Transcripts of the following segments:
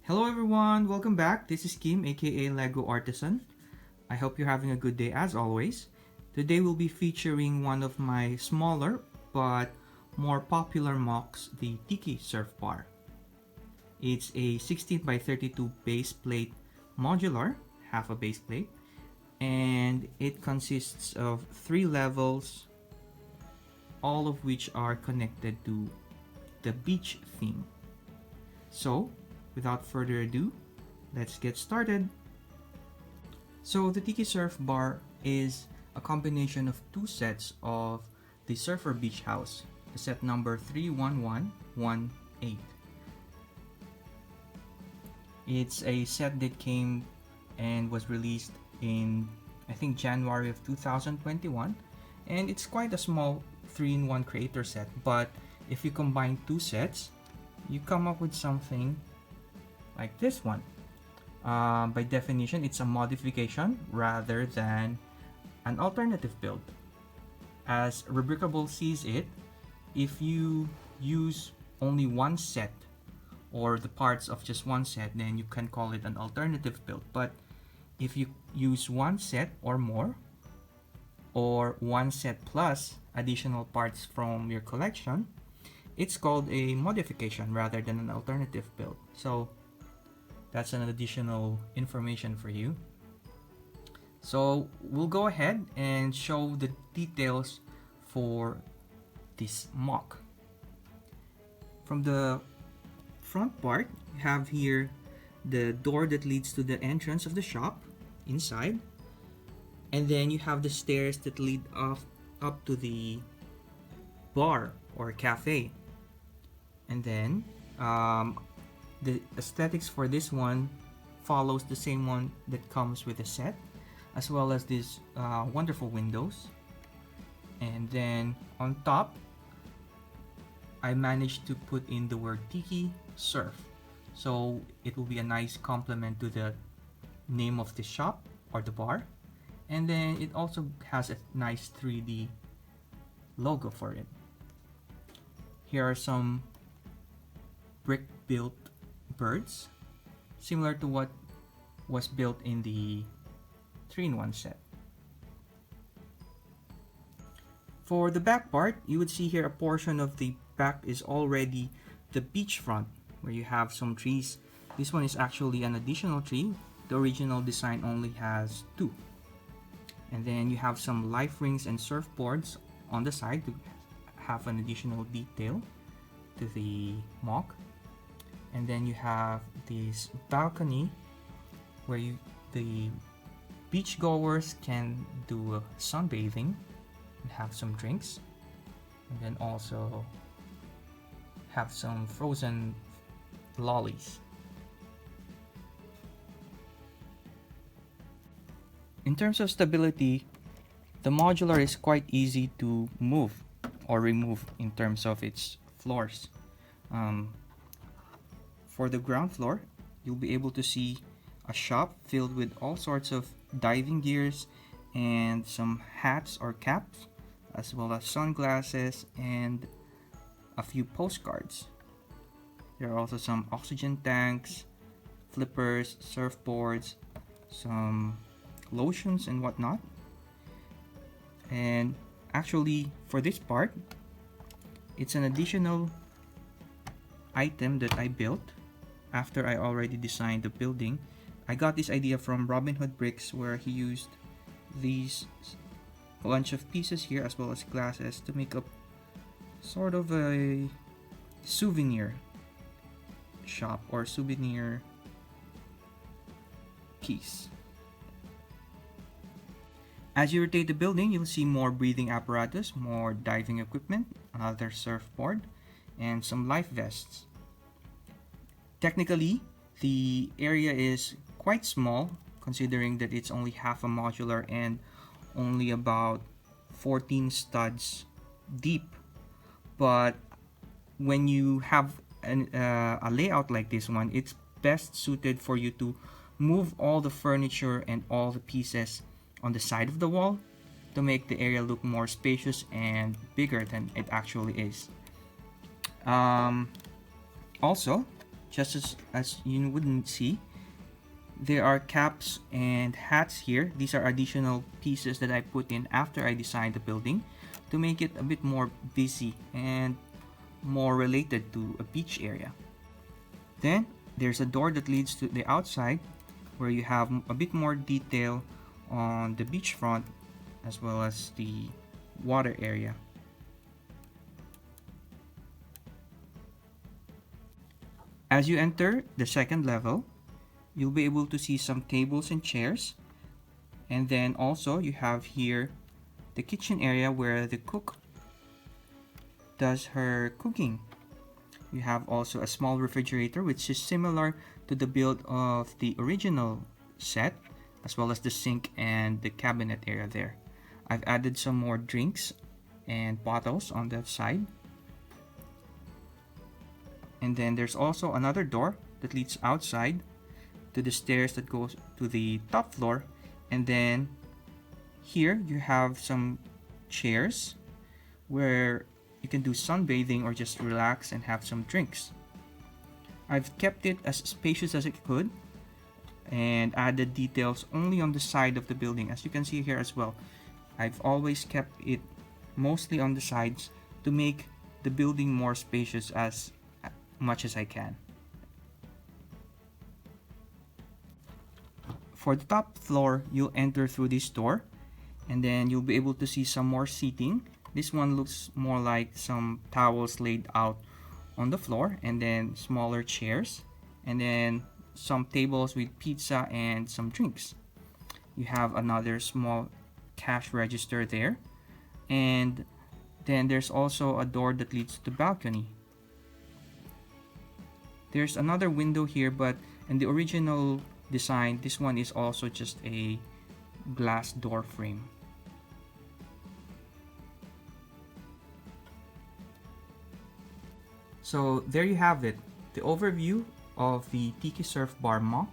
Hello everyone, welcome back. This is Kim, aka Lego Artisan. I hope you're having a good day as always. Today we'll be featuring one of my smaller but more popular MOCs, the Tiki Surf Bar. It's a 16 by 32 base plate modular, half a base plate, and it consists of 3 levels, all of which are connected to the beach theme. So, without further ado, let's get started. So the Tiki Surf Bar is a combination of 2 sets of the Surfer Beach House, the set number 31118. It's a set that came and was released in, I think, January of 2021, and it's quite a small 3-in-1 creator set, but if you combine 2 sets, you come up with something like this one. By definition, it's a modification rather than an alternative build. As Rubricable sees it, if you use only one set or the parts of just one set, then you can call it an alternative build. But if you use one set or more, or one set plus additional parts from your collection, it's called a modification rather than an alternative build. So that's an additional information for you. So we'll go ahead and show the details for this MOC. From the front part, you have here the door that leads to the entrance of the shop inside, and then you have the stairs that lead up to the bar or cafe. And then the aesthetics for this one follows the same one that comes with the set, as well as these wonderful windows. And then on top, I managed to put in the word Tiki Surf, so it will be a nice complement to the name of the shop or the bar. And then it also has a nice 3D logo for it. Here are some brick built birds, similar to what was built in the 3-in-1 set. For the back part, you would see here a portion of the back is already the beachfront, where you have some trees. This one is actually an additional tree. The original design only has 2. And then you have some life rings and surfboards on the side to have an additional detail to the MOC. And then you have this balcony where the beachgoers can do sunbathing and have some drinks, and then also have some frozen lollies. In terms of stability, the modular is quite easy to move or remove in terms of its floors. For the ground floor, you'll be able to see a shop filled with all sorts of diving gears and some hats or caps, as well as sunglasses and a few postcards. There are also some oxygen tanks, flippers, surfboards, some lotions and whatnot. And actually, for this part, it's an additional item that I built after I already designed the building. I got this idea from Robin Hood Bricks, where he used these bunch of pieces here as well as glasses to make up sort of a souvenir shop or souvenir piece. As you rotate the building, you'll see more breathing apparatus, more diving equipment, another surfboard, and some life vests. Technically, the area is quite small, considering that it's only half a modular and only about 14 studs deep. But when you have a layout like this one, it's best suited for you to move all the furniture and all the pieces on the side of the wall to make the area look more spacious and bigger than it actually is. Also, just as you wouldn't see, there are caps and hats here. These are additional pieces that I put in after I designed the building to make it a bit more busy and more related to a beach area. Then there's a door that leads to the outside where you have a bit more detail on the beachfront as well as the water area. As you enter the second level, you'll be able to see some tables and chairs, and then also you have here the kitchen area where the cook does her cooking. You have also a small refrigerator which is similar to the build of the original set, as well as the sink and the cabinet area there. I've added some more drinks and bottles on that side. And then there's also another door that leads outside to the stairs that goes to the top floor. And then here you have some chairs where you can do sunbathing or just relax and have some drinks. I've kept it as spacious as I could and added details only on the side of the building, as you can see here as well. I've always kept it mostly on the sides to make the building more spacious as much as I can. For the top floor, you'll enter through this door and then you'll be able to see some more seating. This one looks more like some towels laid out on the floor, and then smaller chairs, and then some tables with pizza and some drinks. You have another small cash register there, and then there's also a door that leads to the balcony. There's another window here, but in the original design, this one is also just a glass door frame. So there you have it, the overview of the Tiki Surf Bar MOC.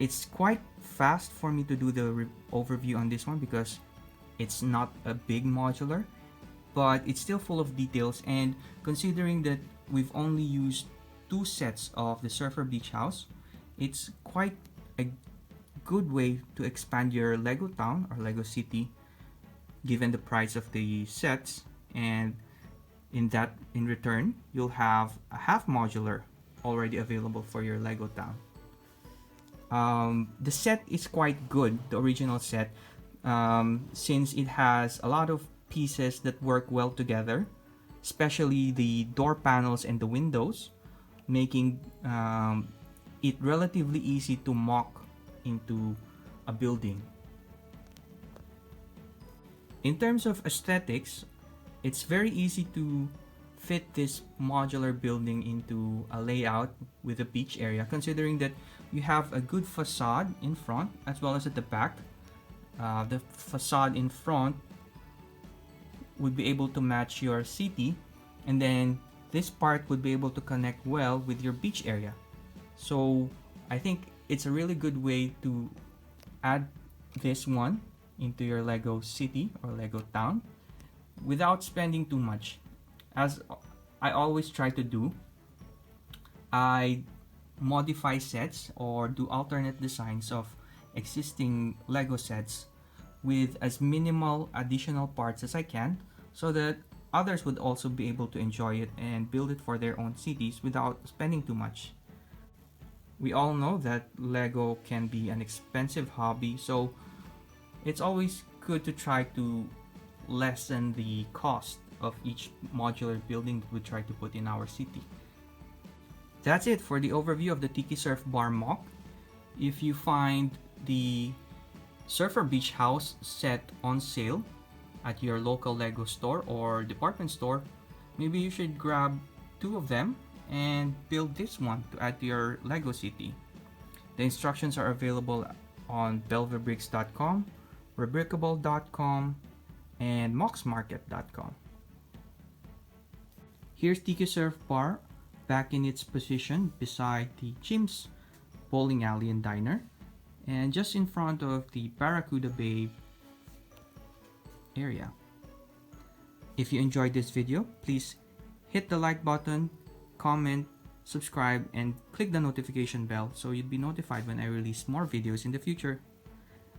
It's quite fast for me to do the overview on this one because it's not a big modular, but it's still full of details, and considering that we've only used 2 sets of the Surfer Beach House, it's quite a good way to expand your Lego town or Lego city given the price of the sets, and in return you'll have a half modular already available for your Lego town. The set is quite good, the original set, since it has a lot of pieces that work well together, especially the door panels and the windows, making it relatively easy to mock into a building. In terms of aesthetics, it's very easy to fit this modular building into a layout with a beach area, considering that you have a good facade in front as well as at the back. The facade in front would be able to match your city, and then this part would be able to connect well with your beach area. So I think it's a really good way to add this one into your Lego city or Lego town without spending too much. As I always try to do, I modify sets or do alternate designs of existing Lego sets with as minimal additional parts as I can, so that others would also be able to enjoy it and build it for their own cities without spending too much. We all know that Lego can be an expensive hobby, so it's always good to try to lessen the cost of each modular building that we try to put in our city. That's it for the overview of the Tiki Surf Bar MOC. If you find the Surfer Beach House set on sale at your local Lego store or department store, maybe you should grab 2 of them and build this one to add to your Lego city. The instructions are available on belverbricks.com, rebrickable.com, and moxmarket.com. Here's Tiki Surf Bar back in its position beside the Chim's bowling alley and diner, and just in front of the Barracuda Bay area. If you enjoyed this video, please hit the like button, comment, subscribe, and click the notification bell so you'd be notified when I release more videos in the future.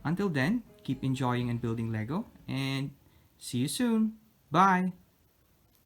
Until then, keep enjoying and building Lego, and see you soon. Bye!